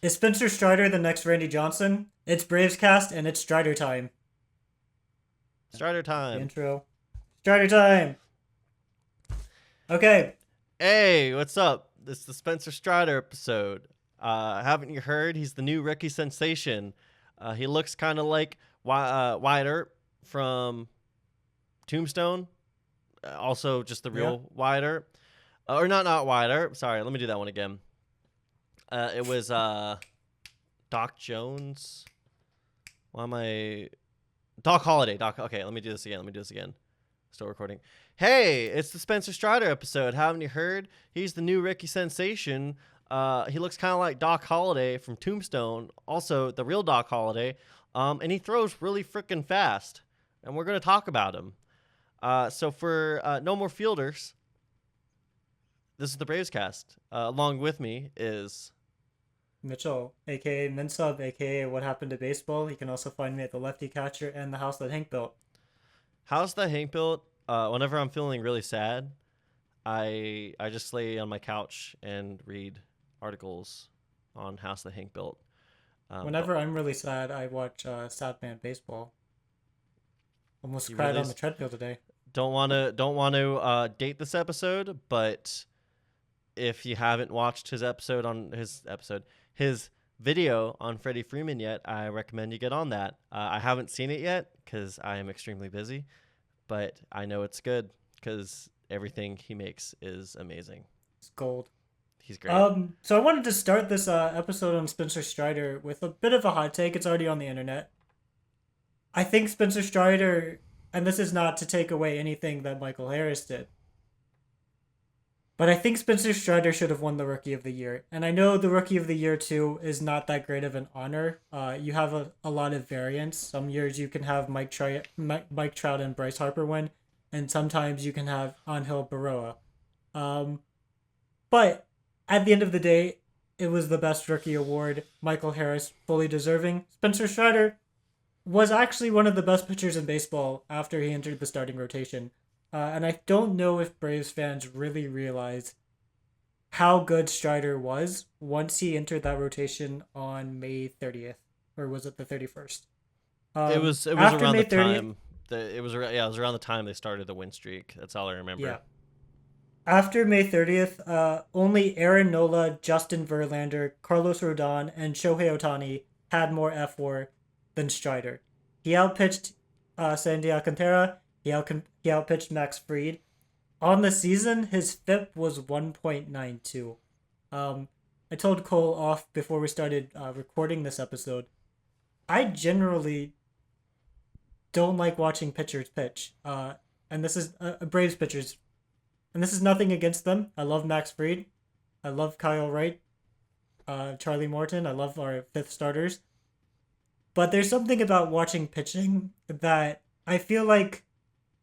Is Spencer Strider the next Randy Johnson? It's Braves cast and it's Strider time. Strider The time. intro. Strider time. Okay. Hey, what's up? This is the Spencer Strider episode. Haven't you heard? He's the new rookie sensation. He looks kind of like Wyatt Earp from Tombstone. Also, just the Yeah. real Wyatt Earp. Or not Wyatt Earp. Sorry, let me do that one again. It was Doc Jones. Why am I? Doc Holliday. Okay, let me do this again. Still recording. Hey, it's the Spencer Strider episode. Haven't you heard? He's the new Ricky sensation. He looks kind of like Doc Holliday from Tombstone. Also, the real Doc Holliday. And he throws really freaking fast. And we're going to talk about him. So for No More Fielders, this is the Braves cast. Along with me is... Mitchell, aka Minsub, aka What Happened to Baseball. You can also find me at the Lefty Catcher and the House That Hank Built. House That Hank Built. Whenever I'm feeling really sad, I just lay on my couch and read articles on House That Hank Built. Whenever I'm really sad, I watch Sad Man Baseball. Almost You cried really on the treadmill today. don't want to date this episode, but if you haven't watched his video on Freddie Freeman yet, I recommend you get on that. I haven't seen it yet because I am extremely busy, but I know it's good because everything he makes is amazing. It's gold. He's great. So I wanted to start this episode on Spencer Strider with a bit of a hot take. It's already on the internet. I think Spencer Strider, and this is not to take away anything that Michael Harris did, but I think Spencer Strider should have won the Rookie of the Year. And I know the Rookie of the Year, too, is not that great of an honor. You have a lot of variance. Some years you can have Mike Trout and Bryce Harper win, and sometimes you can have Angel Baroa. But at the end of the day, it was the best rookie award. Michael Harris, fully deserving. Spencer Strider was actually one of the best pitchers in baseball after he entered the starting rotation. And I don't know if Braves fans really realize how good Strider was once he entered that rotation on May 30th. Or was it the 31st? It was After around May the 30th, time. It was around the time they started the win streak. That's all I remember. yeah. After May 30th, only Aaron Nola, Justin Verlander, Carlos Rodon, and Shohei Ohtani had more F4 than Strider. He outpitched Sandy Alcantara. He outpitched Max Fried. On the season, his FIP was 1.92. I told Cole off before we started recording this episode. I generally don't like watching pitchers pitch. And this is Braves pitchers. And this is nothing against them. I love Max Fried. I love Kyle Wright. Charlie Morton. I love our fifth starters. But there's something about watching pitching that I feel like,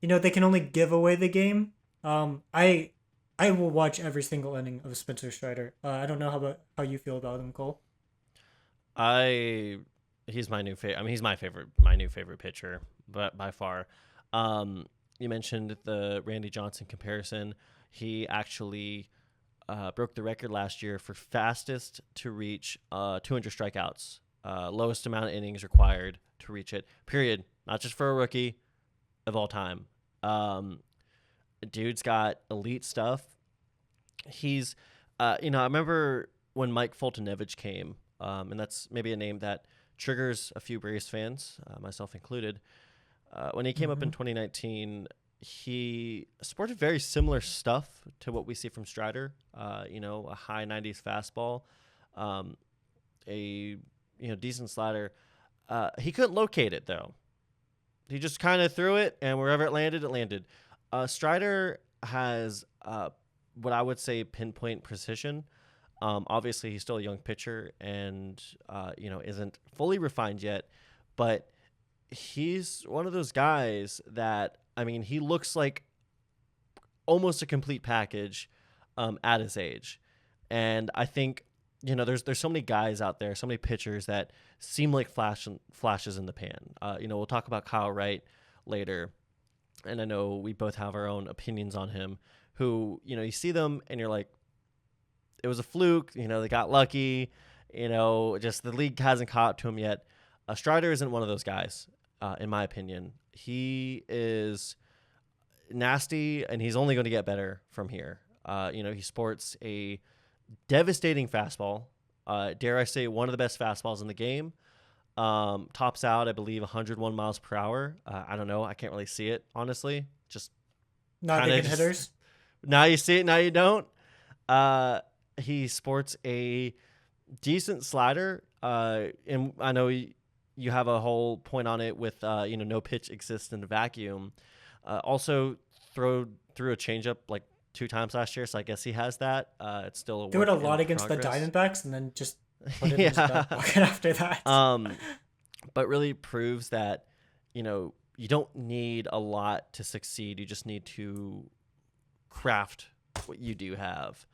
they can only give away the game. I will watch every single inning of Spencer Strider. I don't know how you feel about him, Cole. He's my new favorite. I mean, he's my new favorite pitcher, but by far. You mentioned the Randy Johnson comparison. He actually broke the record last year for fastest to reach 200 strikeouts, lowest amount of innings required to reach it. Period. Not just for a rookie, of all time. Dude's got elite stuff. He's, I remember when Mike Foltynewicz came, and that's maybe a name that triggers a few Braves fans, myself included. When he came up in 2019, he sported very similar stuff to what we see from Strider. A high 90s fastball, a decent slider. He couldn't locate it though. He just kind of threw it, and wherever it landed, it landed. Strider has what I would say pinpoint precision. Obviously, he's still a young pitcher, and isn't fully refined yet, but he's one of those guys that, he looks like almost a complete package at his age. And I think, there's so many guys out there, so many pitchers that seem like flashes in the pan. We'll talk about Kyle Wright later, and I know we both have our own opinions on him, who, you see them and you're like, it was a fluke, they got lucky. just the league hasn't caught up to him yet. Strider isn't one of those guys, in my opinion. He is nasty, and he's only going to get better from here. He sports a devastating fastball. Dare I say, one of the best fastballs in the game. Tops out, I believe, 101 miles per hour. I don't know. I can't really see it, honestly. Just Not thinking hitters. Now you see it, now you don't. He sports a decent slider. And I know you have a whole point on it with, no pitch exists in a vacuum. Also threw a changeup like 2 times last year, so I guess he has that. It's still a work do it a lot in against progress. the Diamondbacks, and then just put it in his back pocket after that. But really proves that, you don't need a lot to succeed. You just need to craft what you do have.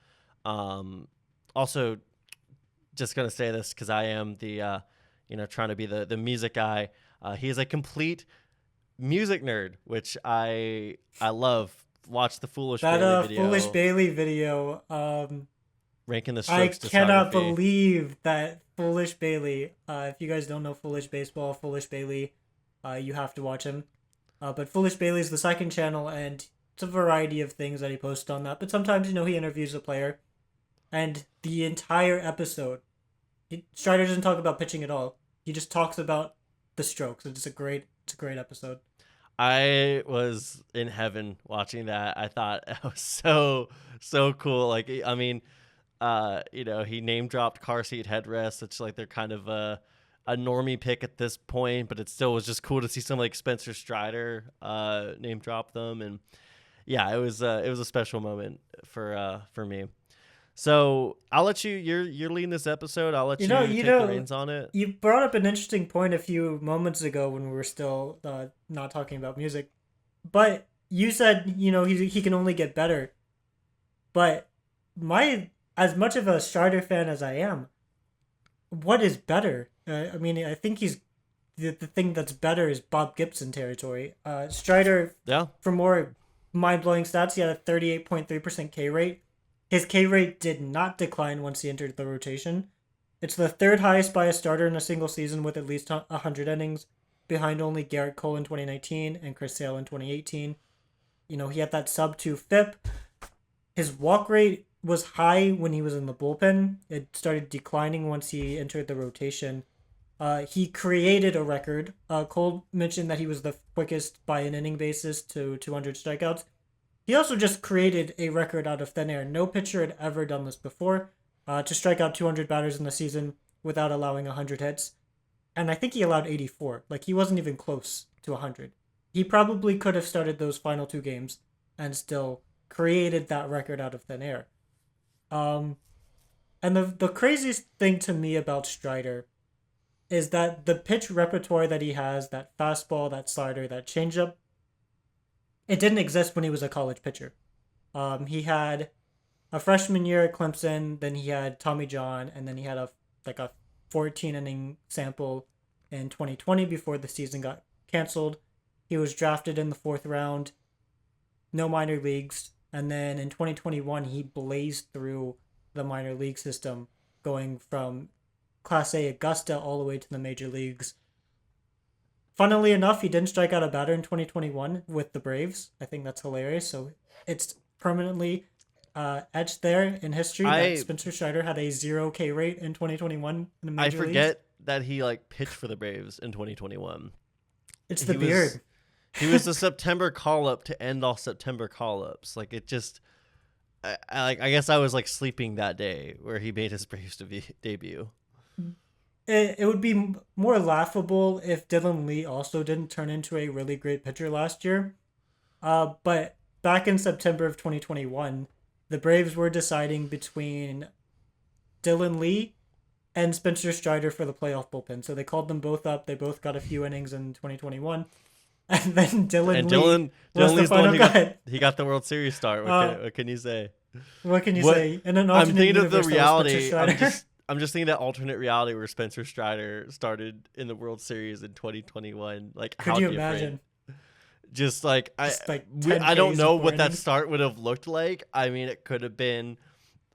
Also, just gonna say this because I am the, trying to be the music guy. He is a complete music nerd, which I love. Watch the Foolish Bailey video. Foolish Bailey video. Ranking the strokes. I cannot believe that Foolish Bailey. If you guys don't know Foolish Baseball, Foolish Bailey, you have to watch him. But Foolish Bailey is the second channel, and it's a variety of things that he posts on that. But sometimes, he interviews a player, and the entire episode, Strider doesn't talk about pitching at all. He just talks about the strokes. It's a great episode. I was in heaven watching that. I thought it was so cool. Like, I mean, he name dropped car seat headrests. It's like they're kind of a normie pick at this point, but it still was just cool to see somebody like Spencer Strider name drop them. And yeah, it was a special moment for me. So I'll let you're leading this episode. I'll let you take the reins on it. You brought up an interesting point a few moments ago when we were still not talking about music, but you said he can only get better. But as much of a Strider fan as I am, what is better? I think he's the thing that's better is Bob Gibson territory. Strider, for more mind-blowing stats, he had a 38.3% K rate. His K rate did not decline once he entered the rotation. It's the third highest by a starter in a single season with at least 100 innings, behind only Garrett Cole in 2019 and Chris Sale in 2018. He had that sub-2 FIP. His walk rate was high when he was in the bullpen. It started declining once he entered the rotation. He created a record. Cole mentioned that he was the quickest by an inning basis to 200 strikeouts. He also just created a record out of thin air. No pitcher had ever done this before, to strike out 200 batters in the season without allowing 100 hits. And I think he allowed 84. Like, he wasn't even close to 100. He probably could have started those final 2 games and still created that record out of thin air. And the craziest thing to me about Strider is that the pitch repertoire that he has, that fastball, that slider, that changeup, it didn't exist when he was a college pitcher. He had a freshman year at Clemson, then he had Tommy John, and then he had a 14-inning sample in 2020 before the season got canceled. He was drafted in the 4th round, no minor leagues, and then in 2021 he blazed through the minor league system, going from Class A Augusta all the way to the major leagues. Funnily enough, he didn't strike out a batter in 2021 with the Braves. I think that's hilarious. So it's permanently etched there in history that Spencer Strider had a 0 K rate in 2021 in the major leagues. I forget that he pitched for the Braves in 2021. It's the beard. He was a September call-up to end all September call-ups. It just, I guess I was sleeping that day where he made his Braves debut. It would be more laughable if Dylan Lee also didn't turn into a really great pitcher last year. But back in September of 2021, the Braves were deciding between Dylan Lee and Spencer Strider for the playoff bullpen. So they called them both up. They both got a few innings in 2021. And then Dylan Lee was the final guy. He got the World Series start. What can you say? What can you say? In an alternate I'm thinking of the universe, reality. I'm just thinking that alternate reality where Spencer Strider started in the World Series in 2021. Could you imagine? I don't know what that start would have looked like. I mean, it could have been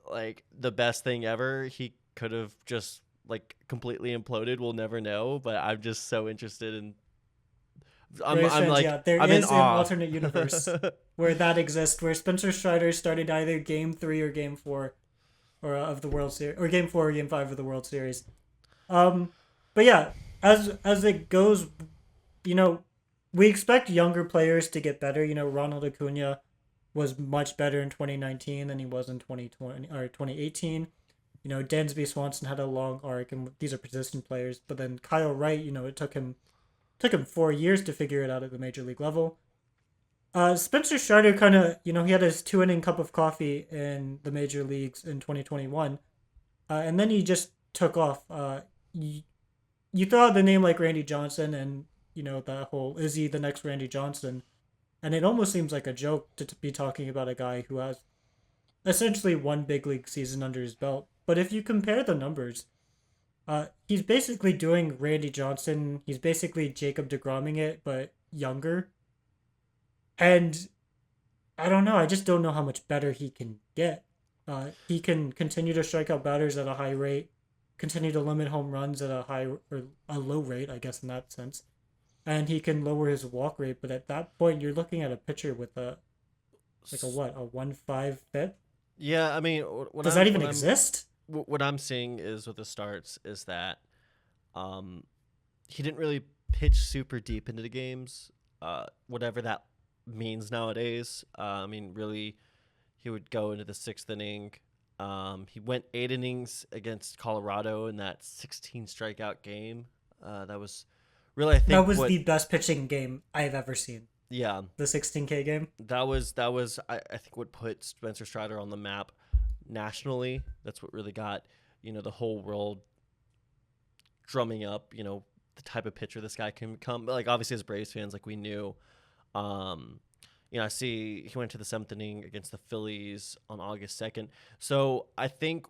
the best thing ever. He could have just like completely imploded, we'll never know. But I'm just so interested in. Braves I'm fans, like yeah, there I'm in is an awe. alternate universe where that exists, where Spencer Strider started either Game 3 or Game 4 or of the World Series, or Game 4 or Game 5 of the World Series. Um, but yeah, as it goes, you know, we expect younger players to get better. You know, Ronald Acuna was much better in 2019 than he was in 2020 or 2018. You know, Dansby Swanson had a long arc, and these are position players. But then Kyle Wright, you know, it took him 4 years to figure it out at the major league level. Spencer Strider kind of, you know, he had his 2 inning cup of coffee in the major leagues in 2021, and then he just took off. You throw out the name like Randy Johnson, and you know that whole is he the next Randy Johnson, and it almost seems like a joke to be talking about a guy who has essentially one big league season under his belt. But if you compare the numbers, he's basically doing Randy Johnson. He's basically Jacob DeGromming it, but younger. And I don't know. I just don't know how much better he can get. He can continue to strike out batters at a high rate, continue to limit home runs at a high or a low rate, I guess in that sense, and he can lower his walk rate. But at that point, you're looking at a pitcher with a like a what, a 1.5 FIP. Yeah, I mean, Does that even exist? what I'm seeing is with the starts is that um he didn't really pitch super deep into the games, whatever that means nowadays. I mean, really, he would go into the sixth inning. He went 8 innings against Colorado in that 16 strikeout game. That was really, I That think, was what. the best pitching game I've ever seen. Yeah, The 16K game. that was I think what put Spencer Strider on the map nationally. That's what really got the whole world drumming up. The type of pitcher this guy can become. Like obviously as Braves fans, like we knew. Um, I see he went to the seventh inning against the Phillies on August 2nd. So I think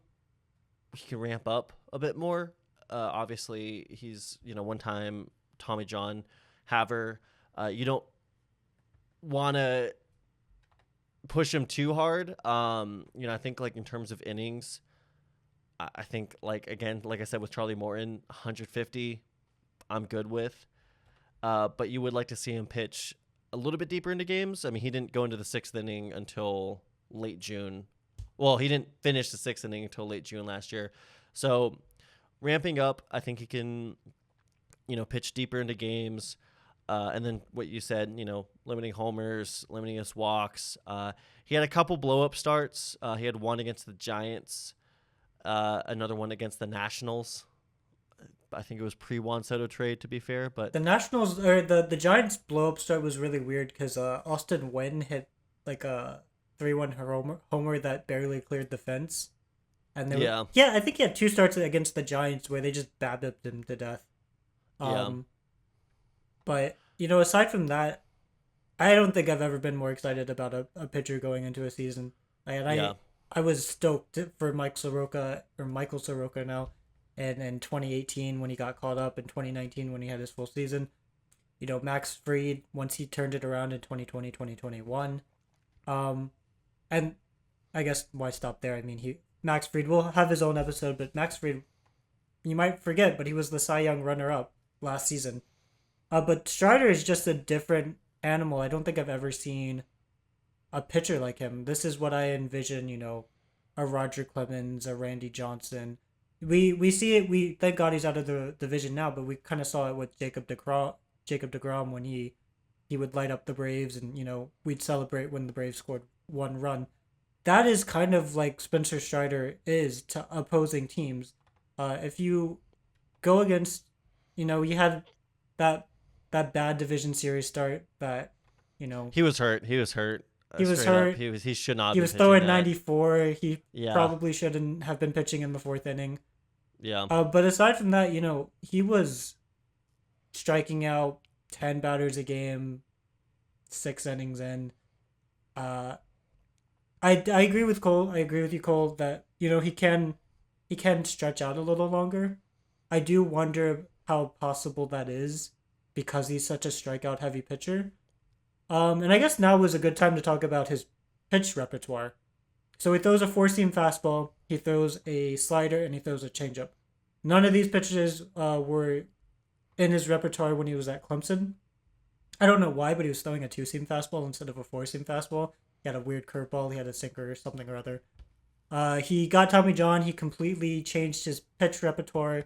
he can ramp up a bit more. Obviously, he's one time Tommy John haver. You don't want to push him too hard. I think like in terms of innings, I think like again, like I said with Charlie Morton, 150, I'm good with. But you would like to see him pitch a little bit deeper into games. I mean, he didn't go into the sixth inning until late June. Well, he didn't finish the sixth inning until late June last year. So ramping up, I think he can, pitch deeper into games. And then what you said, limiting homers, limiting his walks. He had a couple blow up starts. He had one against the Giants, another one against the Nationals. I think it was pre Juan Soto trade, to be fair, but The Nationals or the Giants blow up start was really weird because Austin Wynn hit like a 3-1 homer that barely cleared the fence, and there yeah, yeah, I think he had two starts against the Giants where they just babbipped him to death. yeah, Um, but aside from that, I don't think I've ever been more excited about a pitcher going into a season. And yeah, I was stoked for Michael Soroka now, and in 2018 when he got called up, in 2019 when he had his full season. Max Fried once he turned it around in 2020, 2021. And I guess why stop there? I mean, Max Fried will have his own episode, but Max Fried, you might forget, but he was the Cy Young runner-up last season. But Strider is just a different animal. I don't think I've ever seen a pitcher like him. This is what I envision, a Roger Clemens, a Randy Johnson. We see it. We thank God he's out of the division now, but we kind of saw it with Jacob DeGrom when he would light up the Braves, and we'd celebrate when the Braves scored one run. That is kind of like Spencer Strider is to opposing teams. If you go against, you had that bad division series start that, he was hurt. He was hurt. he was Straight up, hurt. he should not He have was been pitching throwing that. 94. He Yeah, probably shouldn't have been pitching in the fourth inning. yeah, But aside from that, he was striking out 10 batters a game, 6 innings in. Uh, I agree with Cole. I agree with you, Cole, that he can stretch out a little longer. I do wonder how possible that is because he's such a strikeout heavy pitcher. And I guess now was a good time to talk about his pitch repertoire. So he throws a four seam fastball, he throws a slider, and he throws a changeup. None of these pitches were in his repertoire when he was at Clemson. I don't know why, but he was throwing a two-seam fastball instead of a four-seam fastball. He had a weird curveball. He had a sinker or something or other. He got Tommy John. He completely changed his pitch repertoire.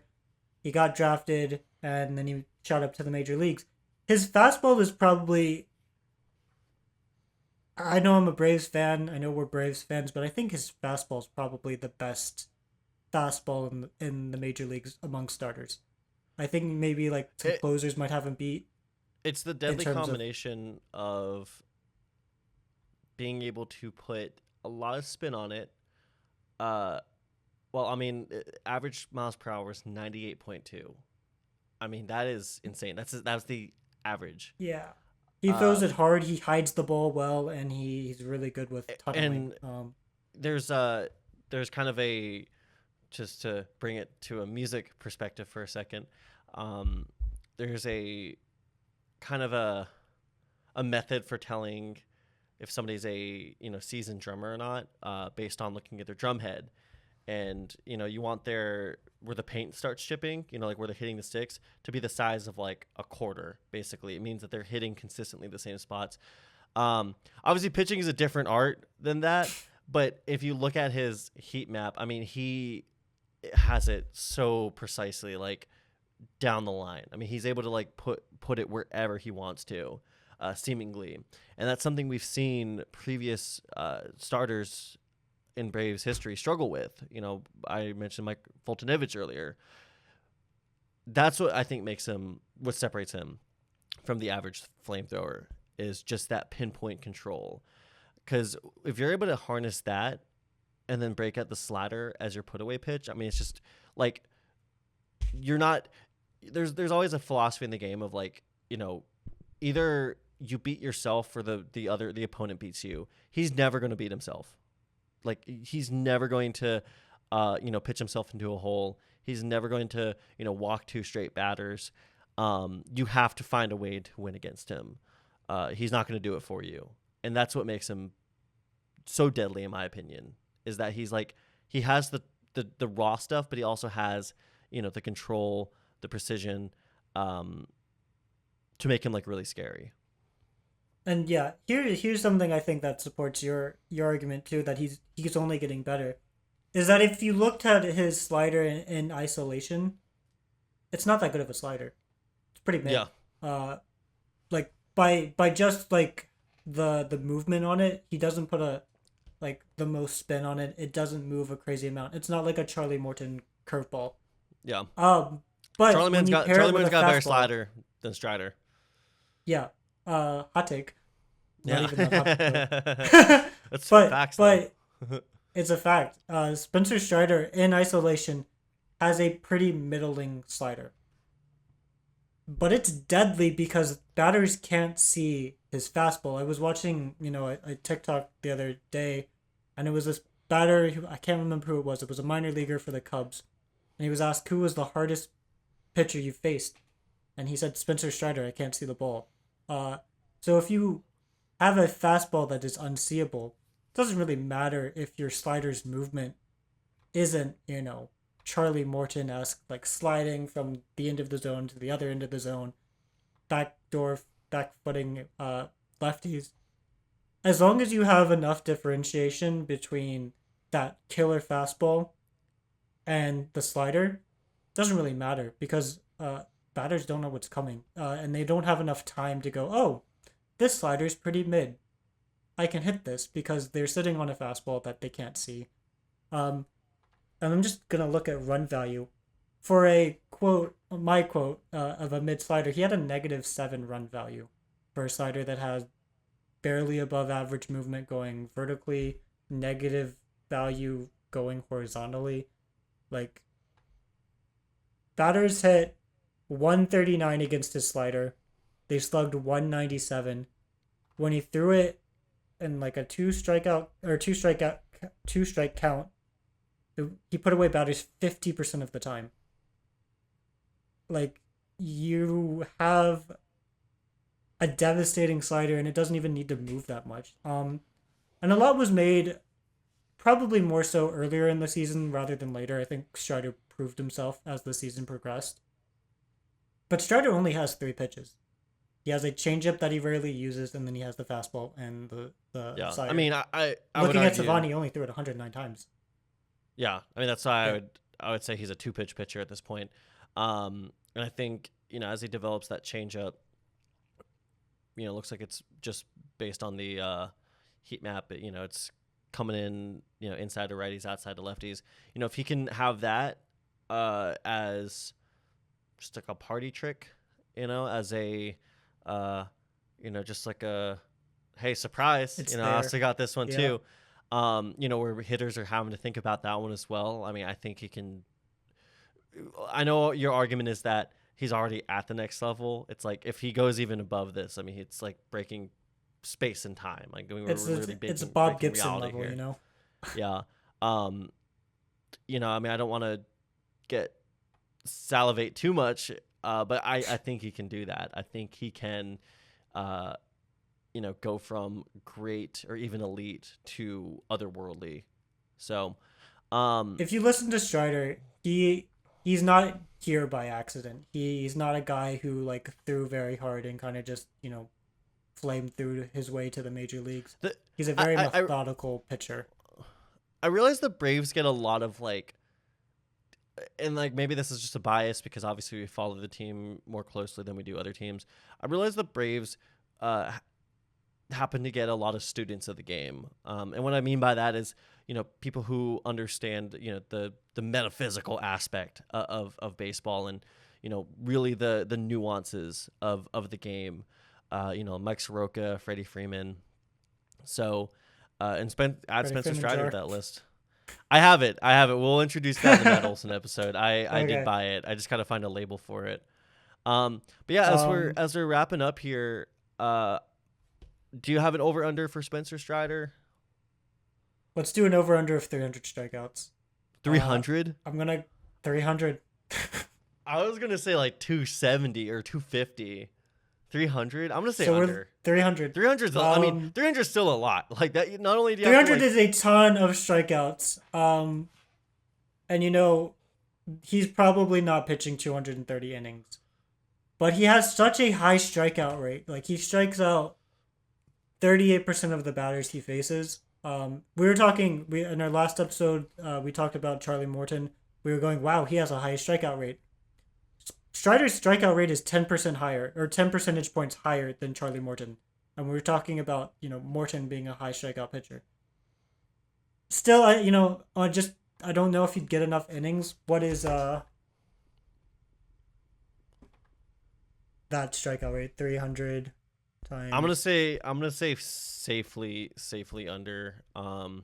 He got drafted, and then he shot up to the major leagues. His fastball is probably. I know I'm a Braves fan. I know we're Braves fans, but I think his fastball is probably the best fastball in the major leagues among starters. I think maybe like some It, closers might have him beat it's the in deadly terms of. combination of being able to put a lot of spin on it. Uh, well, I mean, average miles per hour is 98.2. I mean, that is insane. That's the average. Yeah. He Uh, throws it hard. He hides the ball well, and he's really good with tunneling. and there's there's kind of a, just to bring it to a music perspective for a second. Um, there's a kind of a method for telling if somebody's a seasoned drummer or not, based on looking at their drum head. And you want their, where the paint starts chipping, like where they're hitting the sticks, to be the size of like a quarter. Basically, it means that they're hitting consistently the same spots. Obviously pitching is a different art than that, but if you look at his heat map, I mean, he has it so precisely, like down the line. I mean, he's able to like put it wherever he wants to, seemingly, and that's something we've seen previous starters in Braves history struggle with. I mentioned Mike Foltynewicz earlier. That's what I think what separates him from the average flamethrower, is just that pinpoint control. Because if you're able to harness that and then break out the slider as your put away pitch, I mean, it's just like, you're not. There's always a philosophy in the game of like, either you beat yourself or the opponent beats you. He's never going to beat himself. Like, he's never going to, pitch himself into a hole. He's never going to, walk two straight batters. You have to find a way to win against him. He's not going to do it for you. And that's what makes him so deadly, in my opinion, is that he's like, he has the raw stuff, but he also has, the control, the precision, to make him like really scary. And yeah, here's something I think that supports your argument too, that he's only getting better. Is that if you looked at his slider in isolation, it's not that good of a slider. It's pretty mid. Yeah. Like by just like the movement on it, he doesn't put a like the most spin on it. It doesn't move a crazy amount. It's not like a Charlie Morton curveball. Yeah. But Charlie when Moon's you got pair it with a a better fastball, slider than Strider. yeah, hot take. Not Yeah. even that hot. That's but facts, but it's a fact. Spencer Strider in isolation has a pretty middling slider, but it's deadly because batters can't see his fastball. I was watching, a TikTok the other day, and it was this batter who, I can't remember who it was. It was a minor leaguer for the Cubs, and he was asked who was the hardest pitcher you faced, and he said Spencer Strider. I can't see the ball. So if you have a fastball that is unseeable, it doesn't really matter if your slider's movement isn't, Charlie Morton esque, like sliding from the end of the zone to the other end of the zone, backdoor, back footing lefties. As long as you have enough differentiation between that killer fastball and the slider, it doesn't really matter because batters don't know what's coming, and they don't have enough time to go, oh, this slider's pretty mid. I can hit this because they're sitting on a fastball that they can't see. And I'm just gonna look at run value for my quote of a mid slider. He had a -7 run value for a slider that has barely above average movement going vertically, negative value going horizontally. Like, batters hit 139 against his slider. They slugged 197. When he threw it in like a two strike count, he put away batters 50% of the time. Like, you have a devastating slider, and it doesn't even need to move that much. And a lot was made, probably more so earlier in the season rather than later. I think Strider improved himself as the season progressed. But Strider only has 3 pitches. He has a changeup that he rarely uses, and then he has the fastball and the Yeah. slider. I mean, I would Looking at argue. Savant, he only threw it 109 times. Yeah. I mean, that's why Yeah. I would say he's a 2-pitch pitcher at this point. And I think, as he develops that changeup, it looks like it's just based on the heat map. It's coming in, inside to righties, outside to lefties. If he can have that as just like a party trick, as a, just like a, hey, surprise, It's I also there. got this one Yeah. too. Where hitters are having to think about that one as well. I mean, I think he can. I know your argument is that he's already at the next level. It's like if he goes even above this, I mean, it's like breaking space and time. Like we're It's literally it's breaking, Bob breaking Gibson reality level, here. Yeah. I mean, I don't want to get salivate too much, but I think he can do that. I think he can, go from great or even elite to otherworldly. So, If you listen to Strider, he's not here by accident. He's not a guy who like threw very hard and kind of just flamed through his way to the major leagues. He's a very methodical pitcher. I realize the Braves get a lot of like, and like maybe this is just a bias because obviously we follow the team more closely than we do other teams. I realize the Braves happen to get a lot of students of the game, and what I mean by that is people who understand the metaphysical aspect of baseball and really the nuances of the game. Mike Soroka, Freddie Freeman. So, and add Spencer Strider to that list. I have it. We'll introduce that in the Matt Olson episode. I did buy it. I just gotta find a label for it. But yeah, as we're wrapping up here, do you have an over under for Spencer Strider? Let's do an over under of 300 strikeouts. 300? I'm gonna 300. I was gonna say like 270 or 250. 300? I'm gonna say under. 300. 300's I mean 300 is still a lot. Like that. Not only do you 300 have to, is a ton of strikeouts. And he's probably not pitching 230 innings, but he has such a high strikeout rate. Like he strikes out 38% of the batters he faces. We in our last episode, we talked about Charlie Morton. We were going, wow, he has a high strikeout rate. Strider's strikeout rate is 10% higher, or 10 percentage points higher than Charlie Morton. And we were talking about, Morton being a high strikeout pitcher. Still, I don't know if he'd get enough innings. What is that strikeout rate? 300 times. I'm gonna say safely under. I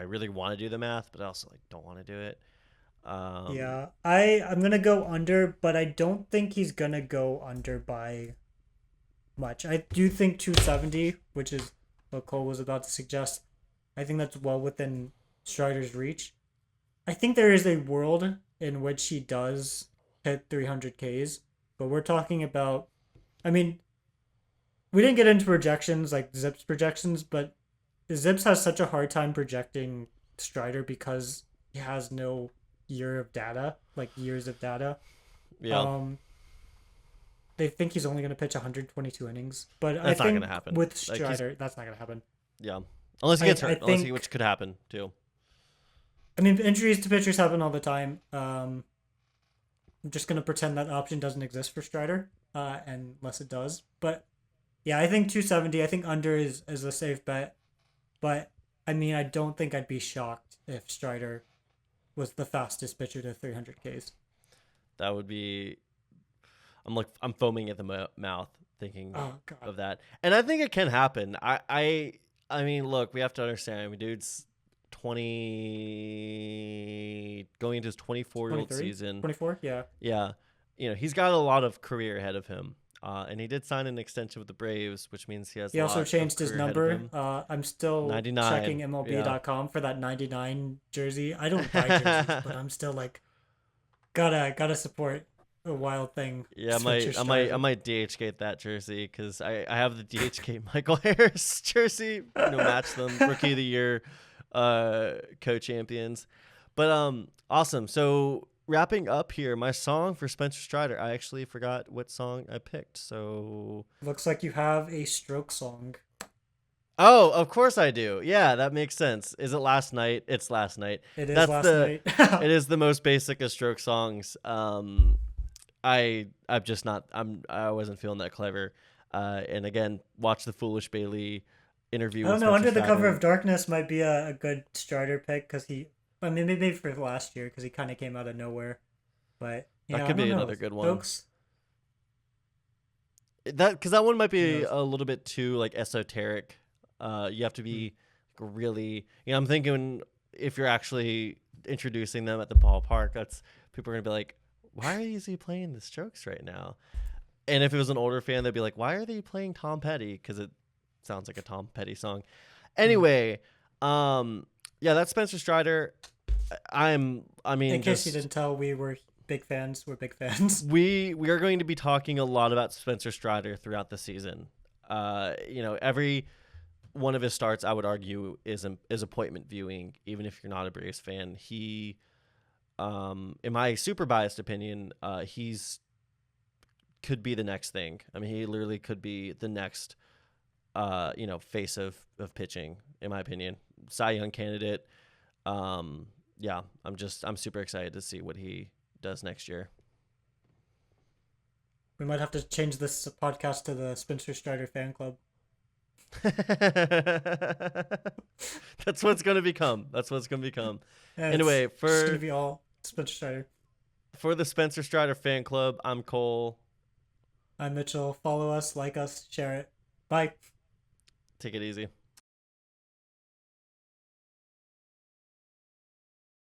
really want to do the math, but I also don't want to do it. Yeah, I'm gonna go under, but I don't think he's gonna go under by much. I do think 270, which is what Cole was about to suggest. I think that's well within Strider's reach. I think there is a world in which he does hit 300 Ks, but we're talking about, I mean, we didn't get into projections like Zips projections, but Zips has such a hard time projecting Strider because he has no years of data. Yeah. They think he's only going to pitch 122 innings, but That's I not think gonna happen. with Strider, that's not going to happen. Yeah. Unless he gets hurt, which could happen too. I mean, injuries to pitchers happen all the time. I'm just going to pretend that option doesn't exist for Strider, unless it does. But yeah, I think 270. I think under is a safe bet. But I mean, I don't think I'd be shocked if Strider was the fastest pitcher to 300 Ks. That would be. I'm foaming at the mouth thinking of that, and I think it can happen. I mean, look, we have to understand. I mean, dude's 20, going into his 24-year-old season. 24, yeah. Yeah, he's got a lot of career ahead of him. And he did sign an extension with the Braves, which means he has. He also changed his number. I'm still 99. checking MLB.com for that 99 jersey. I don't buy jerseys, but I'm still gotta support a wild thing. Yeah, I might DHgate that jersey because I have the DHgate Michael Harris jersey. Match them, Rookie of the Year, co-champions. But awesome. So wrapping up here, my song for Spencer Strider. I actually forgot what song I picked. So Looks like you have a stroke song. oh, of course I do. Yeah, that makes sense. Is it Last Night? It's Last Night. It is That's Last the Night. it is the most basic of stroke songs. I'm just not I wasn't feeling that clever. And again, watch the Foolish Bailey interview I don't with know. Spencer Under the Cover Strider. of Darkness might be a good Strider pick because he, I mean, maybe for last year because he kind of came out of nowhere. But That yeah, I could don't be know. another good one. Stokes, That because that one might who be knows? a little bit too like esoteric. You have to Hmm. be really. I'm thinking if you're actually introducing them at the ballpark, that's people are gonna be like, why are he playing the Strokes right now? And if it was an older fan, they'd be like, why are they playing Tom Petty? Because it sounds like a Tom Petty song. Hmm. Anyway, yeah, that's Spencer Strider. I In mean, case you just didn't tell, we were big fans. We're big fans. we are going to be talking a lot about Spencer Strider throughout the season. Every one of his starts, I would argue, is appointment viewing. Even if you're not a Braves fan, he, in my super biased opinion, he's could be the next thing. I mean, he literally could be the next, face of pitching. In my opinion, Cy Young candidate. Yeah, I'm super excited to see what he does next year. We might have to change this podcast to the Spencer Strider fan club. That's what's gonna become. That's what's gonna become. And it's Anyway, just gonna for be all Spencer Strider. for the Spencer Strider fan club, I'm Cole. I'm Mitchell. Follow us, like us, share it. Bye. Take it easy.